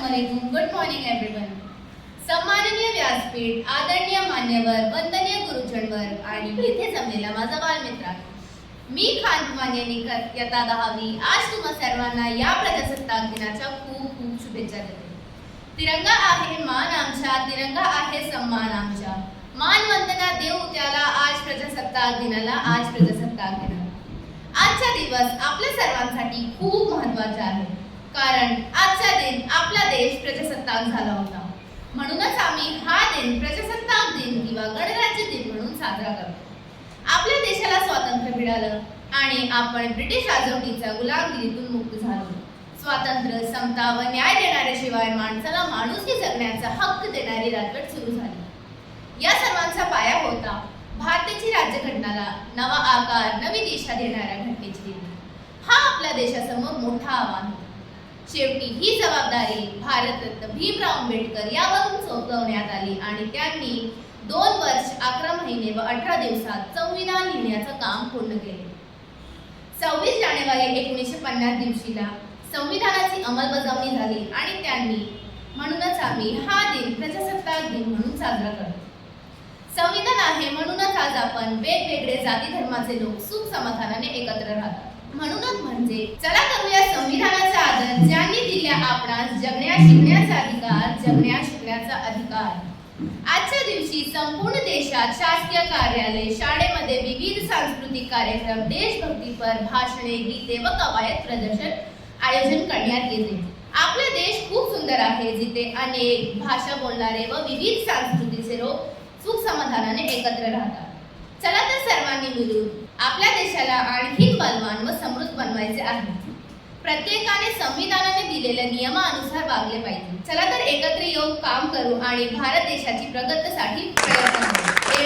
अस्सलामुअलैकुम, good morning everyone. सन्माननीय व्यासपीठ, आदरणीय मान्यवर, वंदनीय गुरुजनवर आणि इथे जमलेला माझा बालमित्र, मी खान मान्यांनी इयत्ता 10वी आज तुम्हा सर्वांना या प्रजासत्ताक दिनाच्या खूप खूप शुभेच्छा देते. तिरंगा आहे मान आमचा, तिरंगा आहे सन्मान आमचा. मान वंदना देऊ त्याला आज प्रजासत्ताक दिनाला, आज प्रजासत्ताक दिनाला. आजचा दिवस आपल्या सर्वांसाठी खूप महत्त्वाचा आहे, कारण आजचा दिन आपला देश प्रजासत्ताक झाला होता. म्हणूनच आम्ही हा दिन प्रजासत्ताक दिन किंवा गणराज्य दिन म्हणून साजरा करतो. आपल्या देशाला स्वातंत्र्य मिळालं आणि आपण ब्रिटिश राजवटीच्या गुलामगिरीतून मुक्त झालो. स्वातंत्र्य, समता व न्याय देणाऱ्याशिवाय माणसाला माणुसकी जगण्याचा हक्क देणारी राजवट सुरू झाली. या सर्वांचा पाया होता भारताची राज्यघटनाला नवा आकार, नवी दिशा देणाऱ्या घटनेची निर्मिती. हा आपल्या देशासमोर मोठा आव्हान होता. शेवटी ही जबाबदारी भारतरत्न भीमराव आंबेडकर यावरून सोपवण्यात आली आणि त्यांनी 2 वर्ष 11 महिने व 18 दिवसात संविधान लिहिण्याचं काम पूर्ण केले. 26 जानेवारी 1950 दिवशीला संविधानाची अंमलबजावणी झाली आणि त्यांनी म्हणूनच आम्ही हा दिन प्रजासत्ताक दिन म्हणून साजरा करतो. संविधान आहे म्हणूनच आज आपण वेगवेगळे जाती धर्माचे लोक सुख समाधानाने एकत्र राहतात. म्हणूनच म्हणजे चला करूया संविधानाचा आदर, ज्यांनी दिल्या आपणास जगण्या शिकण्याचा अधिकार, जगण्या शिकण्याचा अधिकार. आजच्या दिवशी संपूर्ण देशात शासकीय कार्यालय, शाळेमध्ये विविध सांस्कृतिक कार्यक्रम, देशभक्तीपर भाषणे, गीते व कवायत प्रदर्शन आयोजन करण्यात येते. आपला देश खूप सुंदर आहे, जिथे अनेक भाषा बोलणारे व विविध संस्कृतीचे लोक सुख समाधानाने एकत्र राहतात. चला तर सर्वांनी मिळून आपल्या देशाला आणखी बलवान व समृद्ध बनवायचे आहे. प्रत्येकाने संविधानाने दिलेल्या नियमानुसार वागले पाहिजे. चला तर एकत्र येऊन काम करू आणि भारत देशाची प्रगतीसाठी प्रयत्न करू.